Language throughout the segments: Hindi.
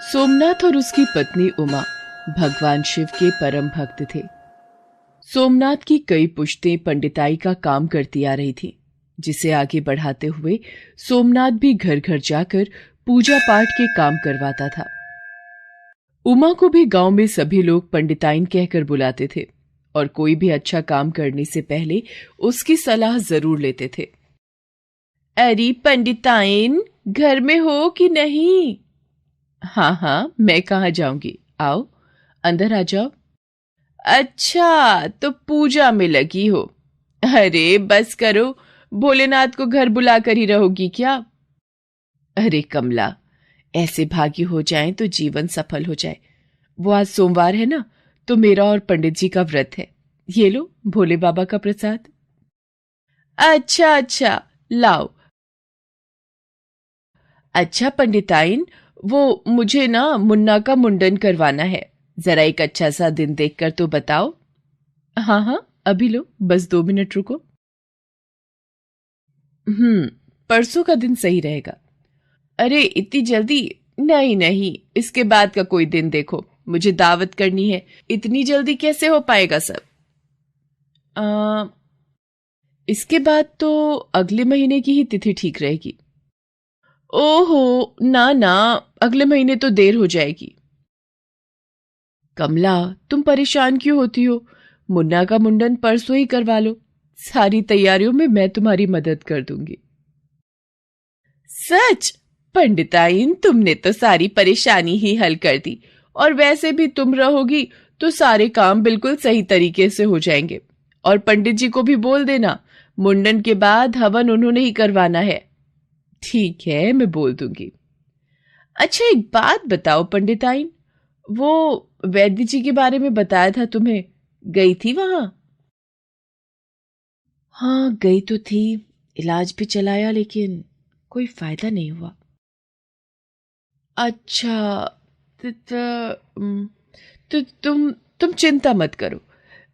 सोमनाथ और उसकी पत्नी उमा भगवान शिव के परम भक्त थे। सोमनाथ की कई पुश्तें पंडिताई का काम करती आ रही थीं, जिसे आगे बढ़ाते हुए सोमनाथ भी घर घर जाकर पूजा पाठ के काम करवाता था। उमा को भी गांव में सभी लोग पंडिताइन कहकर बुलाते थे और कोई भी अच्छा काम करने से पहले उसकी सलाह जरूर लेते थे। अरे पंडिताइन, घर में हो कि नहीं? हाँ हाँ, मैं कहाँ जाऊंगी, आओ अंदर आ जाओ। अच्छा, तो पूजा में लगी हो? अरे बस करो, भोलेनाथ को घर बुला कर ही रहोगी क्या? अरे कमला, ऐसे भागी हो जाएं तो जीवन सफल हो जाए। वो आज सोमवार है ना, तो मेरा और पंडित जी का व्रत है। ये लो भोले बाबा का प्रसाद। अच्छा अच्छा, लाओ। अच्छा पंडिताइन, वो मुझे ना मुन्ना का मुंडन करवाना है, जरा एक अच्छा सा दिन देखकर तो बताओ। हाँ हाँ, अभी लो, बस 2 मिनट रुको। परसों का दिन सही रहेगा। अरे इतनी जल्दी? नहीं नहीं, इसके बाद का कोई दिन देखो, मुझे दावत करनी है, इतनी जल्दी कैसे हो पाएगा सब? आ, इसके बाद तो अगले महीने की ही तिथि ठीक रहेगी। ओहो, ना ना, अगले महीने तो देर हो जाएगी। कमला, तुम परेशान क्यों होती हो? मुन्ना का मुंडन परसों ही करवा लो, सारी तैयारियों में मैं तुम्हारी मदद कर दूंगी। सच? पंडिताइन, तुमने तो सारी परेशानी ही हल कर दी, और वैसे भी तुम रहोगी तो सारे काम बिल्कुल सही तरीके से हो जाएंगे। और पंडित जी को भी बोल देना, मुंडन के बाद हवन उन्होंने ही करवाना है। ठीक है, मैं बोल दूंगी। अच्छा एक बात बताओ पंडिताइन, वो वैद्य जी के बारे में बताया था तुम्हें, गई थी वहां? हाँ गई तो थी, इलाज भी चलाया, लेकिन कोई फायदा नहीं हुआ। अच्छा, तो, तो तुम चिंता मत करो।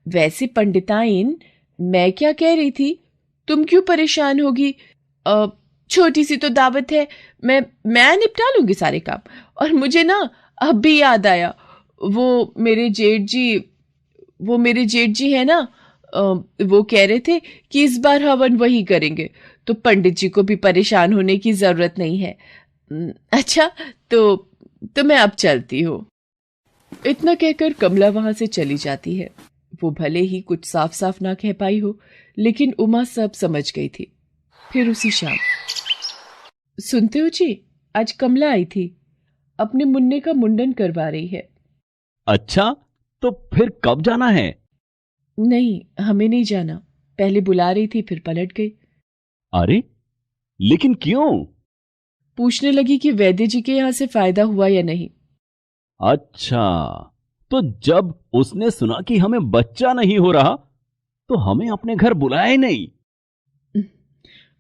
वैसे पंडिताइन, मैं क्या कह रही थी, तुम क्यों परेशान होगी? अ, छोटी सी तो दावत है, मैं निपटा लूंगी सारे काम। और मुझे ना अब भी याद आया, वो मेरे जेठ जी वो मेरे जेठ जी है ना, अ, वो कह रहे थे कि इस बार हवन वही करेंगे, तो पंडित जी को भी परेशान होने की जरूरत नहीं है। अच्छा, तो मैं अब चलती हूँ। इतना कहकर कमला वहां से चली जाती है। वो भले ही कुछ साफ साफ ना कह पाई हो, लेकिन उमा सब समझ गई थी। फिर उसी शाम, सुनते हो जी, आज कमला आई थी, अपने मुन्ने का मुंडन करवा रही है। अच्छा, तो फिर कब जाना है? नहीं, हमें नहीं जाना, पहले बुला रही थी फिर पलट गई। अरे, लेकिन क्यों? पूछने लगी कि वैद्य जी के यहां से फायदा हुआ या नहीं। अच्छा, तो जब उसने सुना कि हमें बच्चा नहीं हो रहा, तो हमें अपने घर बुलाया ही नहीं।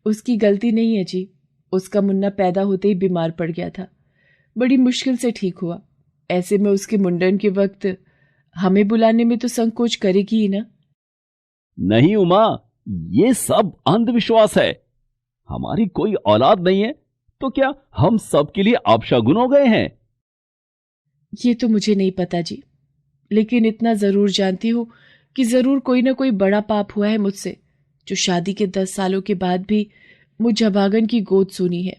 उसकी गलती नहीं है जी, उसका मुन्ना पैदा होते ही बीमार पड़ गया था, बड़ी मुश्किल से ठीक हुआ। ऐसे में उसके मुंडन के वक्त हमें बुलाने में तो संकोच करेगी ही ना। नहीं उमा, ये सब अंधविश्वास है। हमारी कोई औलाद नहीं है, तो क्या हम सबके लिए अपशगुन हो गए हैं? ये तो मुझे नहीं पता जी, लेकिन इतना जरूर जानती हूं कि जरूर कोई ना कोई बड़ा पाप हुआ है मुझसे, जो शादी के 10 सालों के बाद भी मुझ अभागन की गोद सुनी है।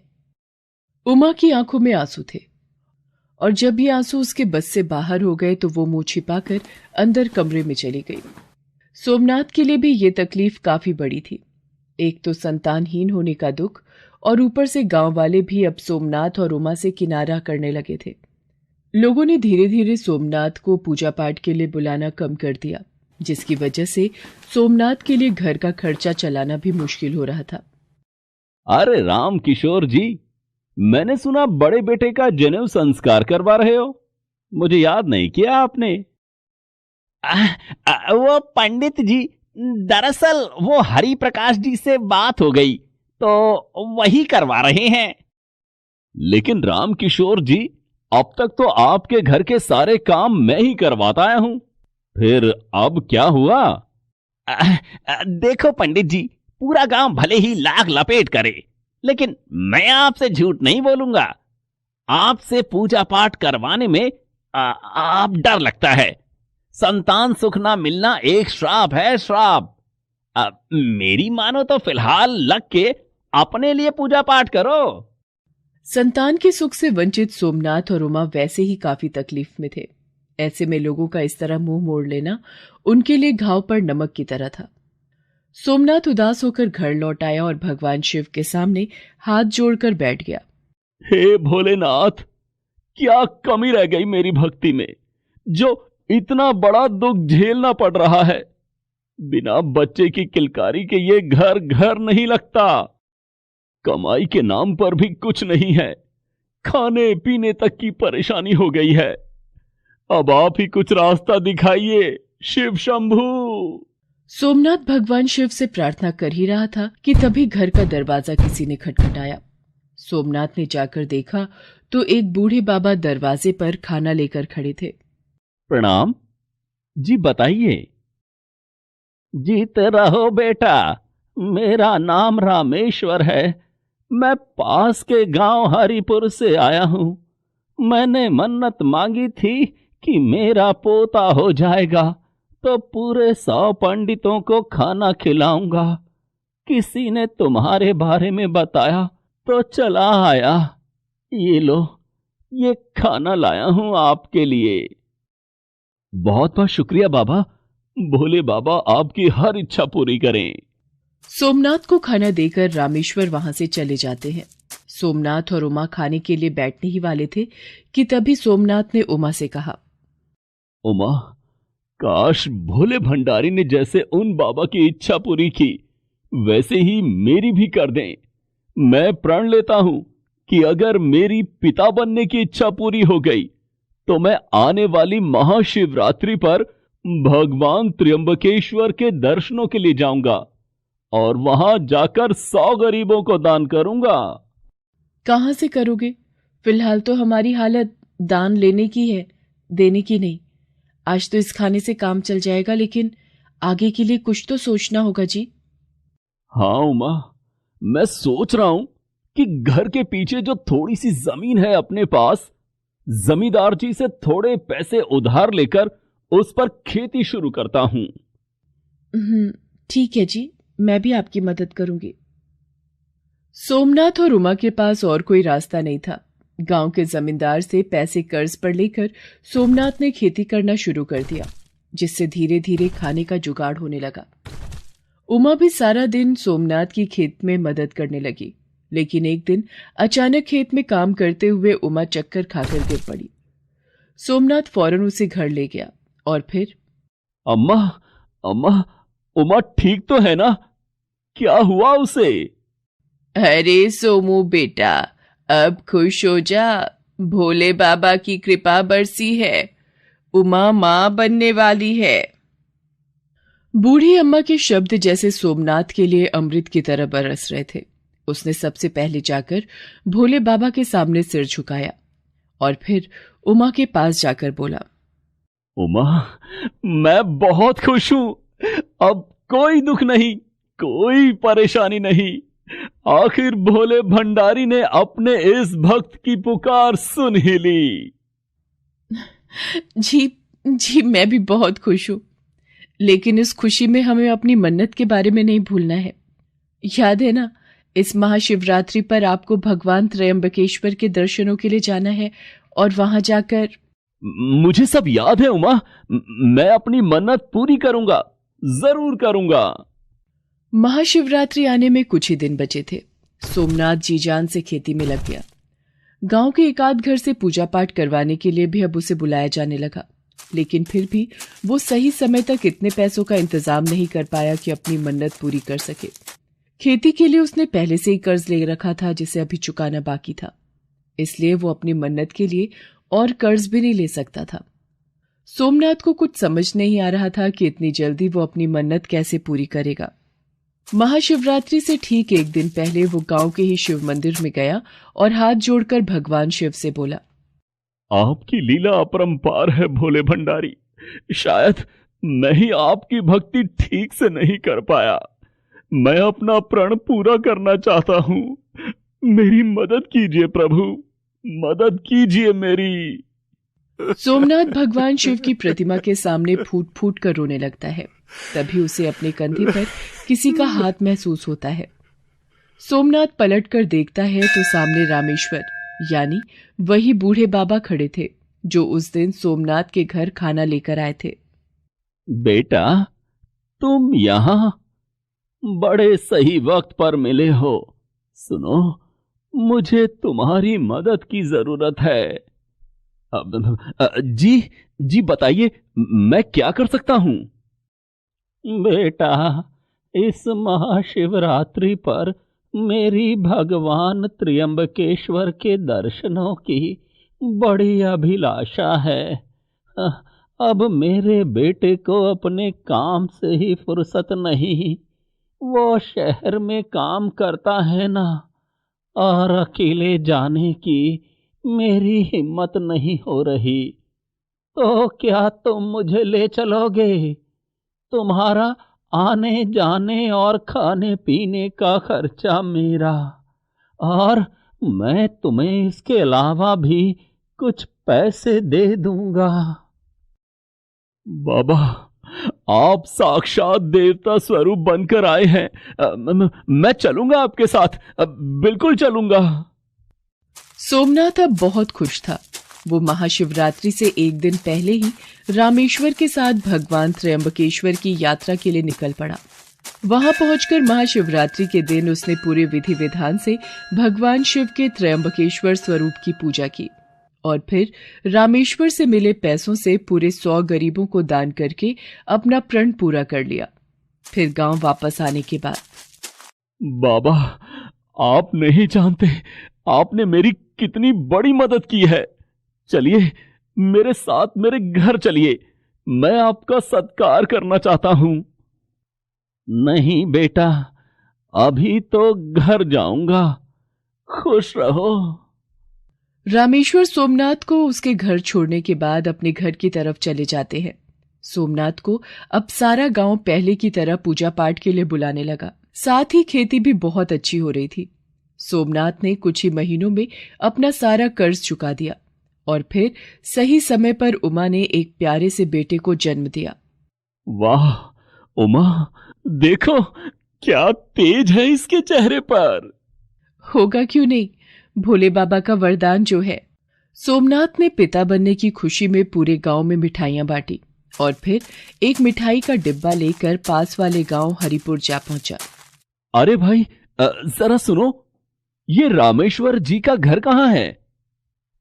उमा की आंखों में आंसू थे, और जब ये आंसू उसके बस से बाहर हो गए तो वो मुंह छिपाकर अंदर कमरे में चली गई। सोमनाथ के लिए भी ये तकलीफ काफी बड़ी थी। एक तो संतानहीन होने का दुख, और ऊपर से गांव वाले भी अब सोमनाथ और उमा से किनारा करने लगे थे। लोगों ने धीरे धीरे सोमनाथ को पूजा पाठ के लिए बुलाना कम कर दिया, जिसकी वजह से सोमनाथ के लिए घर का खर्चा चलाना भी मुश्किल हो रहा था। अरे राम किशोर जी, मैंने सुना बड़े बेटे का जनेऊ संस्कार करवा रहे हो। मुझे याद नहीं किया आपने। वो पंडित जी, दरअसल वो हरि प्रकाश जी से बात हो गई, तो वही करवा रहे हैं। लेकिन राम किशोर जी, अब तक तो आपके घर के सारे काम मैं ही करवाता आया हूं, फिर अब क्या हुआ? देखो पंडित जी, पूरा गांव भले ही लाख लपेट करे, लेकिन मैं आपसे झूठ नहीं बोलूंगा। आपसे पूजा पाठ करवाने में आप डर लगता है। संतान सुख ना मिलना एक श्राप है, श्राप। मेरी मानो तो फिलहाल लग के अपने लिए पूजा पाठ करो। संतान के सुख से वंचित सोमनाथ और उमा वैसे ही काफी तकलीफ में थे। ऐसे में लोगों का इस तरह मुंह मोड़ लेना उनके लिए घाव पर नमक की तरह था। सोमनाथ उदास होकर घर लौट आया और भगवान शिव के सामने हाथ जोड़कर बैठ गया। हे भोलेनाथ, क्या कमी रह गई मेरी भक्ति में जो इतना बड़ा दुख झेलना पड़ रहा है। बिना बच्चे की किलकारी के ये घर घर नहीं लगता। कमाई के नाम पर भी कुछ नहीं है, खाने पीने तक की परेशानी हो गई है। अब आप ही कुछ रास्ता दिखाइए शिव शंभू। सोमनाथ भगवान शिव से प्रार्थना कर ही रहा था कि तभी घर का दरवाजा किसी ने खटखटाया। सोमनाथ ने जाकर देखा तो एक बूढ़े बाबा दरवाजे पर खाना लेकर खड़े थे। प्रणाम जी, बताइए। जीते रहो बेटा, मेरा नाम रामेश्वर है। मैं पास के गांव हरिपुर से आया हूं। मैंने मन्नत मांगी थी कि मेरा पोता हो जाएगा तो पूरे 100 पंडितों को खाना खिलाऊंगा। किसी ने तुम्हारे बारे में बताया तो चला आया। ये लो, ये खाना लाया हूं आपके लिए। बहुत बहुत शुक्रिया बाबा। भोले बाबा आपकी हर इच्छा पूरी करें। सोमनाथ को खाना देकर रामेश्वर वहां से चले जाते हैं। सोमनाथ और उमा खाने के लिए बैठने ही वाले थे कि तभी सोमनाथ ने उमा से कहा, उमा, काश भोले भंडारी ने जैसे उन बाबा की इच्छा पूरी की वैसे ही मेरी भी कर दें। मैं प्रण लेता हूं कि अगर मेरी पिता बनने की इच्छा पूरी हो गई तो मैं आने वाली महाशिवरात्रि पर भगवान त्र्यंबकेश्वर के दर्शनों के लिए जाऊंगा और वहां जाकर 100 गरीबों को दान करूंगा। कहां से करोगे? फिलहाल तो हमारी हालत दान लेने की है, देने की नहीं। आज तो इस खाने से काम चल जाएगा, लेकिन आगे के लिए कुछ तो सोचना होगा जी। हाँ उमा, मैं सोच रहा हूं कि घर के पीछे जो थोड़ी सी जमीन है अपने पास, जमींदार जी से थोड़े पैसे उधार लेकर उस पर खेती शुरू करता हूं। ठीक है जी, मैं भी आपकी मदद करूंगी। सोमनाथ और उमा के पास और कोई रास्ता नहीं था। गांव के जमींदार से पैसे कर्ज पर लेकर सोमनाथ ने खेती करना शुरू कर दिया, जिससे धीरे धीरे खाने का जुगाड़ होने लगा। उमा भी सारा दिन सोमनाथ की खेत में मदद करने लगी, लेकिन एक दिन अचानक खेत में काम करते हुए उमा चक्कर खाकर गिर पड़ी। सोमनाथ फौरन उसे घर ले गया और फिर, अम्मा, अम्मा, उमा ठीक तो है ना? क्या हुआ उसे? अरे सोमू बेटा, अब खुश हो जा, भोले बाबा की कृपा बरसी है, उमा मां बनने वाली है। बूढ़ी अम्मा के शब्द जैसे सोमनाथ के लिए अमृत की तरह बरस रहे थे। उसने सबसे पहले जाकर भोले बाबा के सामने सिर झुकाया और फिर उमा के पास जाकर बोला, उमा, मैं बहुत खुश हूं। अब कोई दुख नहीं, कोई परेशानी नहीं। आखिर भोले भंडारी ने अपने इस भक्त की पुकार सुन ही ली। जी मैं भी बहुत खुश हूं, लेकिन इस खुशी में हमें अपनी मन्नत के बारे में नहीं भूलना है। याद है ना, इस महाशिवरात्रि पर आपको भगवान त्र्यंबकेश्वर के दर्शनों के लिए जाना है और वहां जाकर। मुझे सब याद है उमा, मैं अपनी मन्नत पूरी करूंगा, जरूर करूंगा। महाशिवरात्रि आने में कुछ ही दिन बचे थे। सोमनाथ जी जान से खेती में लग गया। गांव के एकाध घर से पूजा पाठ करवाने के लिए भी अब उसे बुलाया जाने लगा, लेकिन फिर भी वो सही समय तक इतने पैसों का इंतजाम नहीं कर पाया कि अपनी मन्नत पूरी कर सके। खेती के लिए उसने पहले से ही कर्ज ले रखा था, जिसे अभी चुकाना बाकी था, इसलिए वो अपनी मन्नत के लिए और कर्ज भी नहीं ले सकता था। सोमनाथ को कुछ समझ नहीं आ रहा था कि इतनी जल्दी वो अपनी मन्नत कैसे पूरी करेगा। महाशिवरात्रि से ठीक एक दिन पहले वो गांव के ही शिव मंदिर में गया और हाथ जोड़कर भगवान शिव से बोला, आपकी लीला अपरंपार है भोले भंडारी। शायद मैं ही आपकी भक्ति ठीक से नहीं कर पाया। मैं अपना प्रण पूरा करना चाहता हूं, मेरी मदद कीजिए प्रभु। मदद कीजिए मेरी। सोमनाथ भगवान शिव की प्रतिमा के सामने फूट फूट कर रोने लगता है। तभी उसे अपने कंधे पर किसी का हाथ महसूस होता है। सोमनाथ पलट कर देखता है तो सामने रामेश्वर यानी वही बूढ़े बाबा खड़े थे जो उस दिन सोमनाथ के घर खाना लेकर आए थे। बेटा, तुम यहां बड़े सही वक्त पर मिले हो। सुनो, मुझे तुम्हारी मदद की जरूरत है। जी बताइए, मैं क्या कर सकता हूं? बेटा, इस महाशिवरात्रि पर मेरी भगवान त्र्यंबकेश्वर के दर्शनों की बड़ी अभिलाषा है। अब मेरे बेटे को अपने काम से ही फुर्सत नहीं। वो शहर में काम करता है ना, और अकेले जाने की मेरी हिम्मत नहीं हो रही। तो क्या तुम मुझे ले चलोगे? तुम्हारा आने जाने और खाने पीने का खर्चा मेरा, और मैं तुम्हें इसके अलावा भी कुछ पैसे दे दूंगा। बाबा, आप साक्षात देवता स्वरूप बनकर आए हैं। मैं चलूंगा आपके साथ, बिल्कुल चलूंगा। सोमनाथ अब बहुत खुश था। वो महाशिवरात्रि से एक दिन पहले ही रामेश्वर के साथ भगवान त्र्यंबकेश्वर की यात्रा के लिए निकल पड़ा। वहां पहुंचकर महाशिवरात्रि के दिन उसने पूरे विधि विधान से भगवान शिव के त्र्यंबकेश्वर स्वरूप की पूजा की और फिर रामेश्वर से मिले पैसों से पूरे 100 गरीबों को दान करके अपना प्रण पूरा कर लिया। फिर गांव वापस आने के बाद, बाबा, आप नहीं जानते आपने मेरी कितनी बड़ी मदद की है। चलिए मेरे साथ मेरे घर चलिए, मैं आपका सत्कार करना चाहता हूं। नहीं बेटा, अभी तो घर जाऊंगा। खुश रहो। रामेश्वर सोमनाथ को उसके घर छोड़ने के बाद अपने घर की तरफ चले जाते हैं। सोमनाथ को अब सारा गांव पहले की तरह पूजा पाठ के लिए बुलाने लगा। साथ ही खेती भी बहुत अच्छी हो रही थी। सोमनाथ ने कुछ ही महीनों में अपना सारा कर्ज चुका दिया और फिर सही समय पर उमा ने एक प्यारे से बेटे को जन्म दिया। वाह उमा, देखो क्या तेज है इसके चेहरे पर। होगा क्यों नहीं, भोले बाबा का वरदान जो है। सोमनाथ ने पिता बनने की खुशी में पूरे गांव में मिठाइयां बांटी और फिर एक मिठाई का डिब्बा लेकर पास वाले गांव हरिपुर जा पहुंचा। अरे भाई, जरा सुनो, ये रामेश्वर जी का घर कहाँ है?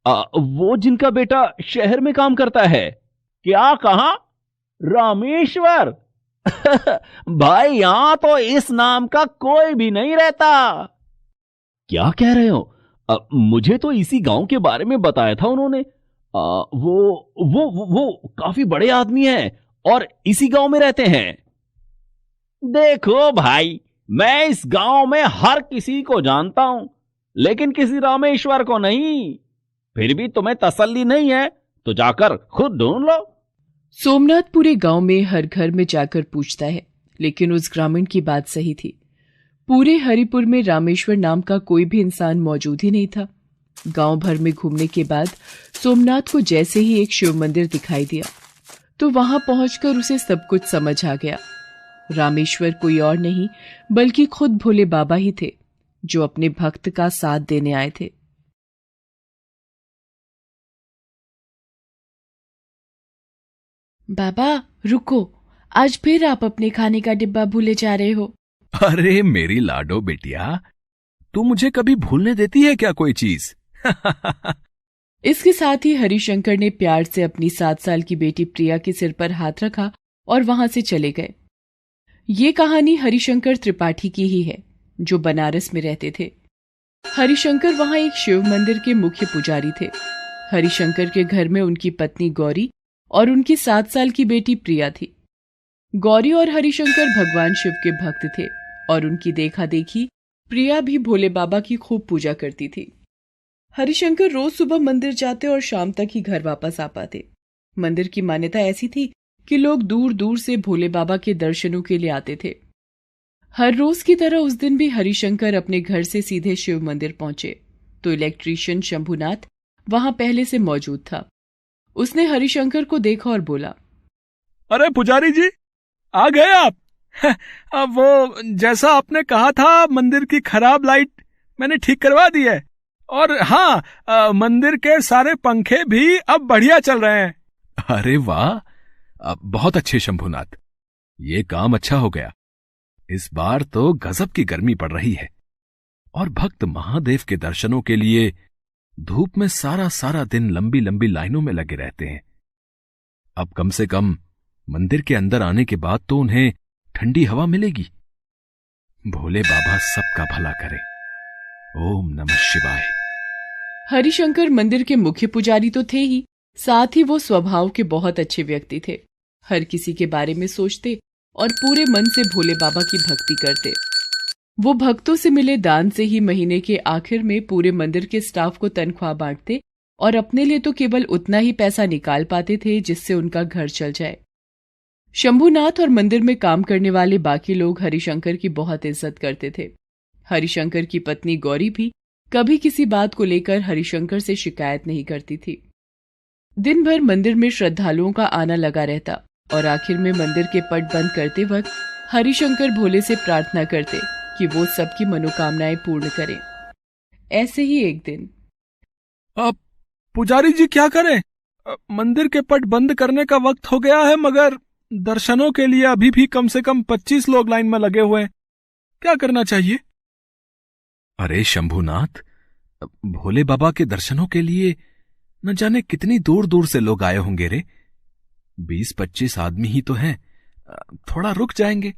वो जिनका बेटा शहर में काम करता है। क्या कहा? रामेश्वर? भाई, यहां तो इस नाम का कोई भी नहीं रहता। क्या कह रहे हो? मुझे तो इसी गांव के बारे में बताया था उन्होंने। वो काफी बड़े आदमी हैं और इसी गांव में रहते हैं। देखो भाई, मैं इस गांव में हर किसी को जानता हूं, लेकिन किसी रामेश्वर को नहीं। फिर भी तुम्हें तसल्ली नहीं है तो जाकर खुद ढूंढ लो। सोमनाथ पूरे गांव में हर घर में जाकर पूछता है, लेकिन उस ग्रामीण की बात सही थी। पूरे हरिपुर में रामेश्वर नाम का कोई भी इंसान मौजूद ही नहीं था। गांव भर में घूमने के बाद सोमनाथ को जैसे ही एक शिव मंदिर दिखाई दिया तो वहां पहुंचकर उसे सब कुछ समझ आ गया। रामेश्वर कोई और नहीं बल्कि खुद भोले बाबा ही थे जो अपने भक्त का साथ देने आए थे। बाबा रुको, आज फिर आप अपने खाने का डिब्बा भूले जा रहे हो। अरे मेरी लाडो बिटिया, तू मुझे कभी भूलने देती है क्या कोई चीज? इसके साथ ही हरिशंकर ने प्यार से अपनी 7 साल की बेटी प्रिया के सिर पर हाथ रखा और वहां से चले गए। ये कहानी हरिशंकर त्रिपाठी की ही है जो बनारस में रहते थे। हरिशंकर वहां एक शिव मंदिर के मुख्य पुजारी थे। हरिशंकर के घर में उनकी पत्नी गौरी और उनकी 7 साल की बेटी प्रिया थी। गौरी और हरिशंकर भगवान शिव के भक्त थे और उनकी देखा देखी प्रिया भी भोले बाबा की खूब पूजा करती थी। हरिशंकर रोज सुबह मंदिर जाते और शाम तक ही घर वापस आ पाते। मंदिर की मान्यता ऐसी थी कि लोग दूर दूर से भोले बाबा के दर्शनों के लिए आते थे। हर रोज की तरह उस दिन भी हरिशंकर अपने घर से सीधे शिव मंदिर पहुंचे तो इलेक्ट्रीशियन शंभुनाथ वहां पहले से मौजूद था। उसने हरिशंकर को देखा और बोला, अरे पुजारी जी, आ गए आप। अब वो जैसा आपने कहा था, मंदिर की खराब लाइट मैंने ठीक करवा दी है। और हाँ, मंदिर के सारे पंखे भी अब बढ़िया चल रहे हैं। अरे वाह, बहुत अच्छे शंभुनाथ, ये काम अच्छा हो गया। इस बार तो गजब की गर्मी पड़ रही है और भक्त महादेव के दर्शनों के लिए धूप में सारा सारा दिन लंबी लंबी लाइनों में लगे रहते हैं। अब कम से कम मंदिर के अंदर आने के बाद तो उन्हें ठंडी हवा मिलेगी। भोले बाबा सबका भला करे। ओम नमः शिवाय। हरिशंकर मंदिर के मुख्य पुजारी तो थे ही, साथ ही वो स्वभाव के बहुत अच्छे व्यक्ति थे। हर किसी के बारे में सोचते और पूरे मन से भोले बाबा की भक्ति करते। वो भक्तों से मिले दान से ही महीने के आखिर में पूरे मंदिर के स्टाफ को तनख्वाह बांटते और अपने लिए तो केवल उतना ही पैसा निकाल पाते थे जिससे उनका घर चल जाए। शंभुनाथ और मंदिर में काम करने वाले बाकी लोग हरिशंकर की बहुत इज्जत करते थे। हरिशंकर की पत्नी गौरी भी कभी किसी बात को लेकर हरिशंकर से शिकायत नहीं करती थी। दिन भर मंदिर में श्रद्धालुओं का आना लगा रहता और आखिर में मंदिर के पट बंद करते वक्त हरिशंकर भोले से प्रार्थना करते कि वो सबकी मनोकामनाएं पूर्ण करें। ऐसे ही एक दिन, अब पुजारी जी क्या करें? मंदिर के पट बंद करने का वक्त हो गया है, मगर दर्शनों के लिए अभी भी कम से कम 25 लोग लाइन में लगे हुए हैं। क्या करना चाहिए? अरे शंभुनाथ, भोले बाबा के दर्शनों के लिए न जाने कितनी दूर दूर से लोग आए होंगे रे। 20-25 आदमी ही तो हैं। थोड़ा रुक जाएंगे।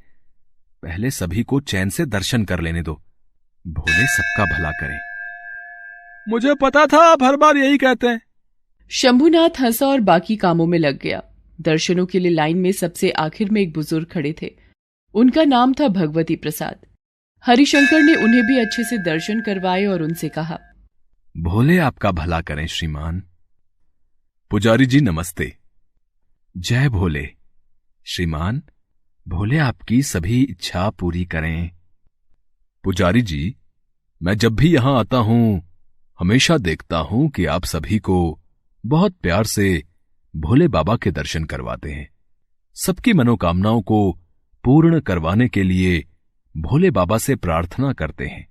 पहले सभी को चैन से दर्शन कर लेने दो। भोले सबका भला करें। मुझे पता था आप हर बार यही कहते हैं। शंभुनाथ हंसा और बाकी कामों में लग गया। दर्शनों के लिए लाइन में सबसे आखिर में एक बुजुर्ग खड़े थे। उनका नाम था भगवती प्रसाद। हरिशंकर ने उन्हें भी अच्छे से दर्शन करवाए और उनसे कहा, भोले आपका भला करें श्रीमान। पुजारी जी नमस्ते। जय भोले। श्रीमान, भोले आपकी सभी इच्छा पूरी करें। पुजारी जी, मैं जब भी यहां आता हूं हमेशा देखता हूं कि आप सभी को बहुत प्यार से भोले बाबा के दर्शन करवाते हैं। सबकी मनोकामनाओं को पूर्ण करवाने के लिए भोले बाबा से प्रार्थना करते हैं।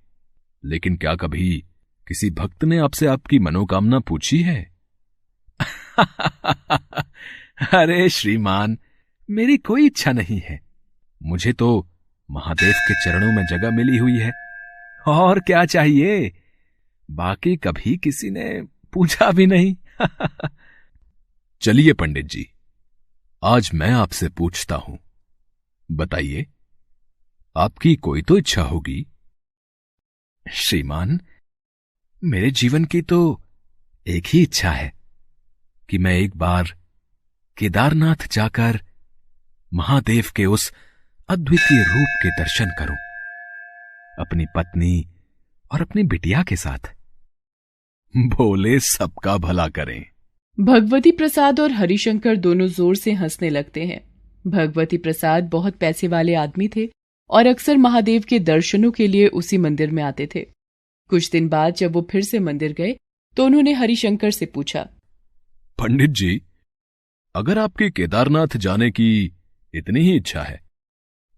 लेकिन क्या कभी किसी भक्त ने आपसे आपकी मनोकामना पूछी है? अरे श्रीमान, मेरी कोई इच्छा नहीं है। मुझे तो महादेव के चरणों में जगह मिली हुई है, और क्या चाहिए? बाकी कभी किसी ने पूछा भी नहीं। चलिए पंडित जी, आज मैं आपसे पूछता हूं। बताइए, आपकी कोई तो इच्छा होगी। श्रीमान, मेरे जीवन की तो एक ही इच्छा है कि मैं एक बार केदारनाथ जाकर महादेव के उस अद्वितीय रूप के दर्शन करूं, अपनी पत्नी और अपनी बिटिया के साथ। भोले सबका भला करें। भगवती प्रसाद और हरिशंकर दोनों जोर से हंसने लगते हैं। भगवती प्रसाद बहुत पैसे वाले आदमी थे और अक्सर महादेव के दर्शनों के लिए उसी मंदिर में आते थे। कुछ दिन बाद जब वो फिर से मंदिर गए तो उन्होंने हरिशंकर से पूछा, पंडित जी, अगर आपकी केदारनाथ जाने की इतनी ही इच्छा है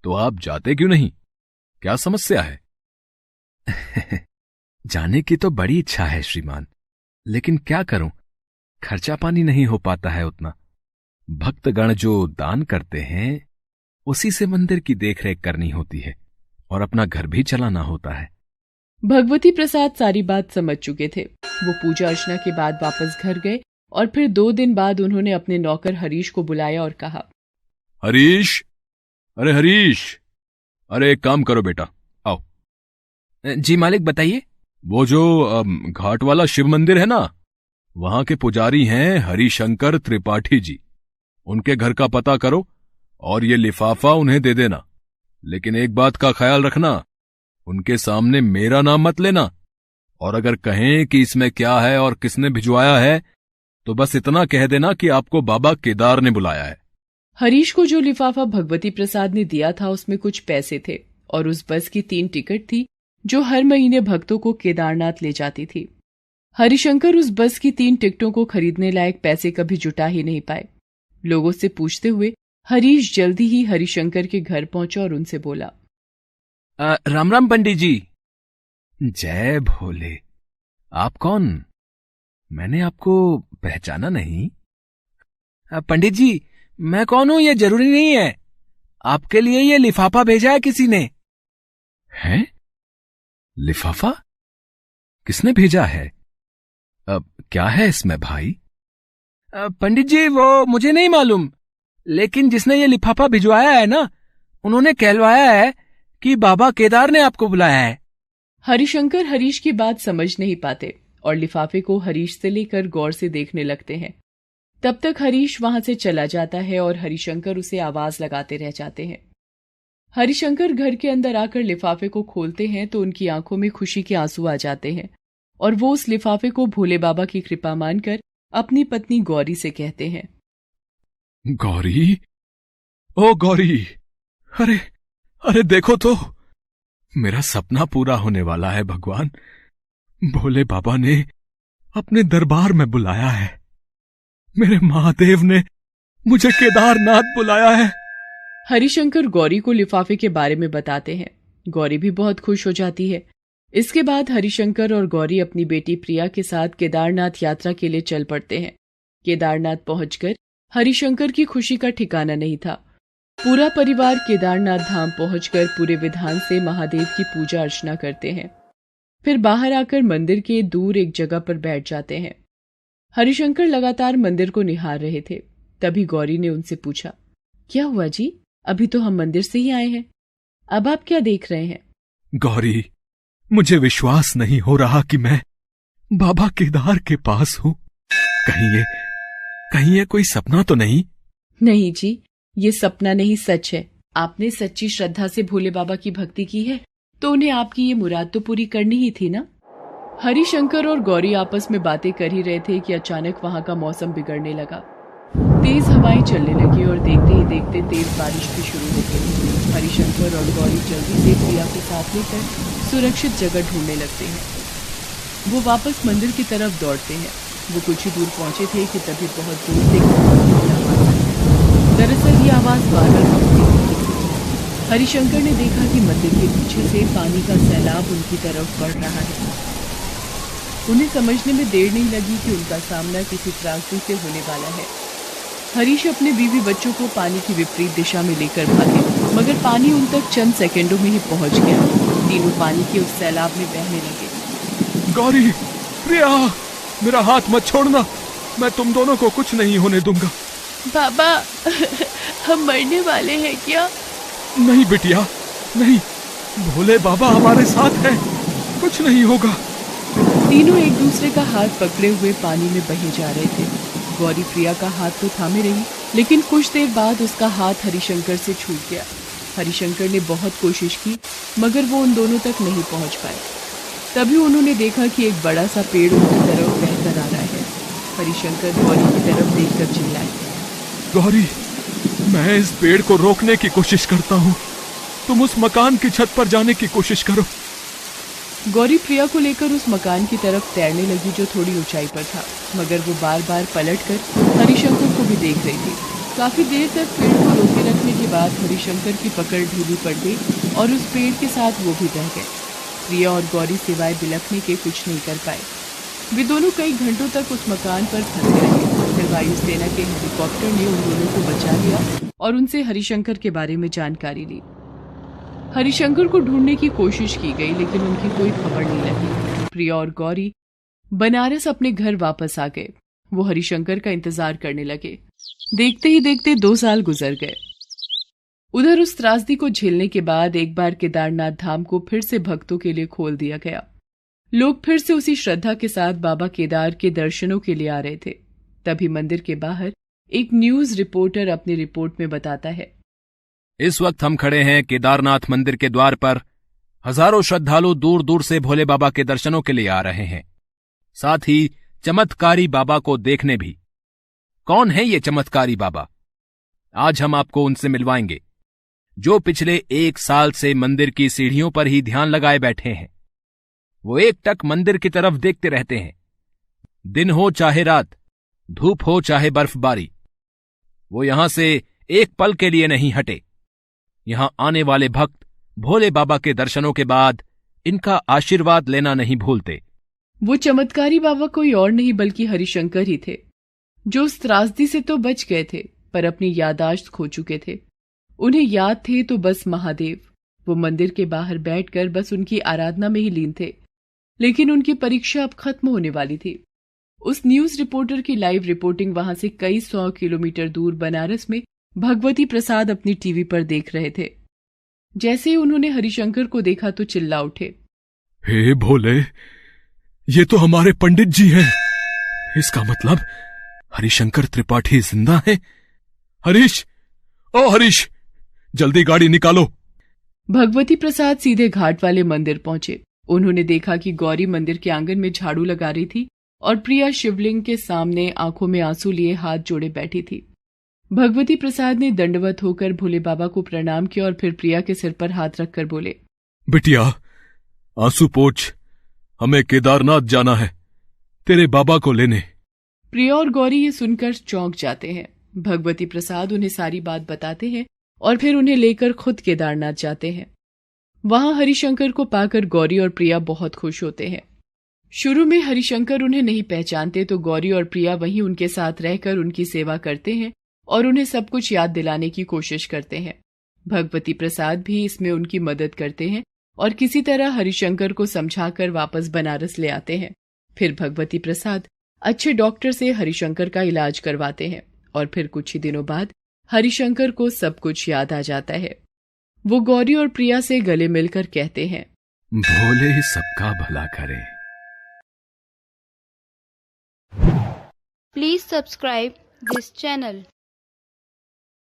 तो आप जाते क्यों नहीं? क्या समस्या है? जाने की तो बड़ी इच्छा है श्रीमान, लेकिन क्या करूं, खर्चा पानी नहीं हो पाता है उतना। भक्तगण जो दान करते हैं उसी से मंदिर की देखरेख करनी होती है और अपना घर भी चलाना होता है। भगवती प्रसाद सारी बात समझ चुके थे। वो पूजा अर्चना के बाद वापस घर गए और फिर 2 दिन बाद उन्होंने अपने नौकर हरीश को बुलाया और कहा, हरीश, अरे हरीश, अरे एक काम करो बेटा, आओ। जी मालिक, बताइए। वो जो घाट वाला शिव मंदिर है ना, वहां के पुजारी हैं हरिशंकर त्रिपाठी जी। उनके घर का पता करो और ये लिफाफा उन्हें दे देना। लेकिन एक बात का ख्याल रखना, उनके सामने मेरा नाम मत लेना, और अगर कहें कि इसमें क्या है और किसने भिजवाया है तो बस इतना कह देना कि आपको बाबा केदार ने बुलाया है। हरीश को जो लिफाफा भगवती प्रसाद ने दिया था उसमें कुछ पैसे थे और उस बस की 3 टिकट थी जो हर महीने भक्तों को केदारनाथ ले जाती थी। हरिशंकर उस बस की 3 टिकटों को खरीदने लायक पैसे कभी जुटा ही नहीं पाए। लोगों से पूछते हुए हरीश जल्दी ही हरिशंकर के घर पहुंचा और उनसे बोला, राम राम पंडित जी। जय भोले। आप कौन? मैंने आपको पहचाना नहीं। पंडित जी, मैं कौन हूं ये जरूरी नहीं है। आपके लिए ये लिफाफा भेजा है किसी ने। हैं? लिफाफा? किसने भेजा है? अब क्या है इसमें भाई? पंडित जी, वो मुझे नहीं मालूम, लेकिन जिसने ये लिफाफा भिजवाया है ना, उन्होंने कहलवाया है कि बाबा केदार ने आपको बुलाया है। हरिशंकर हरीश की बात समझ नहीं पाते और लिफाफे को हरीश से लेकर गौर से देखने लगते हैं। तब तक हरीश वहां से चला जाता है और हरिशंकर उसे आवाज लगाते रह जाते हैं। हरिशंकर घर के अंदर आकर लिफाफे को खोलते हैं तो उनकी आंखों में खुशी के आंसू आ जाते हैं और वो उस लिफाफे को भोले बाबा की कृपा मानकर अपनी पत्नी गौरी से कहते हैं, गौरी, ओ गौरी, अरे अरे देखो तो, मेरा सपना पूरा होने वाला है भगवान। भोले बाबा ने अपने दरबार में बुलाया है। मेरे महादेव ने मुझे केदारनाथ बुलाया है। हरिशंकर गौरी को लिफाफे के बारे में बताते हैं। गौरी भी बहुत खुश हो जाती है। इसके बाद हरिशंकर और गौरी अपनी बेटी प्रिया के साथ केदारनाथ यात्रा के लिए चल पड़ते हैं। केदारनाथ पहुंचकर हरिशंकर की खुशी का ठिकाना नहीं था। पूरा परिवार केदारनाथ धाम पहुंचकर पूरे विधान से महादेव की पूजा अर्चना करते हैं। फिर बाहर आकर मंदिर के दूर एक जगह पर बैठ जाते हैं। हरिशंकर लगातार मंदिर को निहार रहे थे। तभी गौरी ने उनसे पूछा, क्या हुआ जी? अभी तो हम मंदिर से ही आए हैं, अब आप क्या देख रहे हैं? गौरी, मुझे विश्वास नहीं हो रहा कि मैं बाबा केदार के पास हूं। कहीं ये कोई सपना तो नहीं? नहीं जी, ये सपना नहीं, सच है। आपने सच्ची श्रद्धा से भोले बाबा की भक्ति की है तो उन्हें आपकी ये मुराद तो पूरी करनी ही थी ना। हरिशंकर और गौरी आपस में बातें कर ही रहे थे कि अचानक वहां का मौसम बिगड़ने लगा। तेज हवाएं चलने लगी और देखते ही देखते तेज बारिश भी शुरू हो गई। हरिशंकर और गौरी जल्दी से प्रिया को साथ लेकर सुरक्षित जगह ढूंढने लगते हैं। वो वापस मंदिर की तरफ दौड़ते हैं। वो कुछ ही दूर पहुंचे थे कि तभी बहुत दूर से आवाज आई। दरअसल ये आवाज बादल की थी। हरिशंकर ने देखा कि मंदिर के पीछे से पानी का सैलाब उनकी तरफ बढ़ रहा है। उन्हें समझने में देर नहीं लगी कि उनका सामना किसी त्रासदी से होने वाला है। हरीश अपने बीवी बच्चों को पानी की विपरीत दिशा में लेकर भागे, मगर पानी उन तक चंद सेकंडों में ही पहुंच गया। तीनों पानी के उस सैलाब में बहने लगे। गौरी, प्रिया, मेरा हाथ मत छोड़ना, मैं तुम दोनों को कुछ नहीं होने दूंगा। बाबा, हम मरने वाले हैं क्या? नहीं बिटिया, नहीं, भोले बाबा हमारे साथ हैं, कुछ नहीं होगा। तीनों एक दूसरे का हाथ पकड़े हुए पानी में बहे जा रहे थे। गौरी प्रिया का हाथ तो थामे रही, लेकिन कुछ देर बाद उसका हाथ हरिशंकर से छूट गया। हरिशंकर ने बहुत कोशिश की, मगर वो उन दोनों तक नहीं पहुंच पाए। तभी उन्होंने देखा कि एक बड़ा सा पेड़ उनकी तरफ बहकर आ रहा है। हरिशंकर गौरी की तरफ देखकर चिल्लाए, गौरी, मैं इस पेड़ को रोकने की कोशिश करता हूँ, तुम उस मकान की छत पर जाने की कोशिश करो। गौरी प्रिया को लेकर उस मकान की तरफ तैरने लगी जो थोड़ी ऊंचाई पर था, मगर वो बार बार पलटकर हरिशंकर को भी देख रही थी। काफी देर तक पेड़ को रोके रखने के बाद हरिशंकर की पकड़ ढीली पड़ गई और उस पेड़ के साथ वो भी बह गए। प्रिया और गौरी सिवाय बिलखने के कुछ नहीं कर पाए। वे दोनों कई घंटों तक उस मकान पर फंसे रहे। फिर वायुसेना के हेलीकॉप्टर ने उन दोनों को बचा लिया और उनसे हरिशंकर के बारे में जानकारी ली। हरिशंकर को ढूंढने की कोशिश की गई, लेकिन उनकी कोई खबर नहीं लगी। प्रिया और गौरी बनारस अपने घर वापस आ गए। वो हरिशंकर का इंतजार करने लगे। देखते ही देखते 2 साल गुजर गए। उधर उस त्रासदी को झेलने के बाद एक बार केदारनाथ धाम को फिर से भक्तों के लिए खोल दिया गया। लोग फिर से उसी श्रद्धा के साथ बाबा केदार के दर्शनों के लिए आ रहे थे। तभी मंदिर के बाहर एक न्यूज रिपोर्टर अपनी रिपोर्ट में बताता है, इस वक्त हम खड़े हैं केदारनाथ मंदिर के द्वार पर। हजारों श्रद्धालु दूर दूर से भोले बाबा के दर्शनों के लिए आ रहे हैं, साथ ही चमत्कारी बाबा को देखने भी। कौन है ये चमत्कारी बाबा? आज हम आपको उनसे मिलवाएंगे, जो पिछले 1 साल से मंदिर की सीढ़ियों पर ही ध्यान लगाए बैठे हैं। वो एकटक मंदिर की तरफ देखते रहते हैं, दिन हो चाहे रात, धूप हो चाहे बर्फबारी, वो यहां से एक पल के लिए नहीं हटे। यहां आने वाले भक्त भोले बाबा के दर्शनों के बाद इनका आशीर्वाद लेना नहीं भूलते। वो चमत्कारी बाबा कोई और नहीं बल्कि हरिशंकर ही थे, जो उस त्रासदी से तो बच गए थे पर अपनी याददाश्त खो चुके थे। उन्हें याद थे तो बस महादेव। वो मंदिर के बाहर बैठकर बस उनकी आराधना में ही लीन थे। लेकिन उनकी परीक्षा अब खत्म होने वाली थी। उस न्यूज रिपोर्टर की लाइव रिपोर्टिंग वहां से कई 100 किलोमीटर दूर बनारस में भगवती प्रसाद अपनी टीवी पर देख रहे थे। जैसे ही उन्होंने हरिशंकर को देखा तो चिल्ला उठे, हे भोले, ये तो हमारे पंडित जी हैं। इसका मतलब हरिशंकर त्रिपाठी जिंदा है। हरीश, ओ हरीश, जल्दी गाड़ी निकालो। भगवती प्रसाद सीधे घाट वाले मंदिर पहुंचे। उन्होंने देखा कि गौरी मंदिर के आंगन में झाड़ू लगा रही थी और प्रिया शिवलिंग के सामने आंखों में आंसू लिए हाथ जोड़े बैठी थी। भगवती प्रसाद ने दंडवत होकर भोले बाबा को प्रणाम किया और फिर प्रिया के सिर पर हाथ रखकर बोले, बिटिया, आंसू पोंछ, हमें केदारनाथ जाना है तेरे बाबा को लेने। प्रिया और गौरी ये सुनकर चौंक जाते हैं। भगवती प्रसाद उन्हें सारी बात बताते हैं और फिर उन्हें लेकर खुद केदारनाथ जाते हैं। वहां हरिशंकर को पाकर गौरी और प्रिया बहुत खुश होते हैं। शुरू में हरिशंकर उन्हें नहीं पहचानते तो गौरी और प्रिया वहीं उनके साथ रहकर उनकी सेवा करते हैं और उन्हें सब कुछ याद दिलाने की कोशिश करते हैं। भगवती प्रसाद भी इसमें उनकी मदद करते हैं और किसी तरह हरिशंकर को समझाकर वापस बनारस ले आते हैं। फिर भगवती प्रसाद अच्छे डॉक्टर से हरिशंकर का इलाज करवाते हैं और फिर कुछ ही दिनों बाद हरिशंकर को सब कुछ याद आ जाता है। वो गौरी और प्रिया से गले मिलकर कहते हैं, भोले ही सबका भला करे। Please subscribe this channel.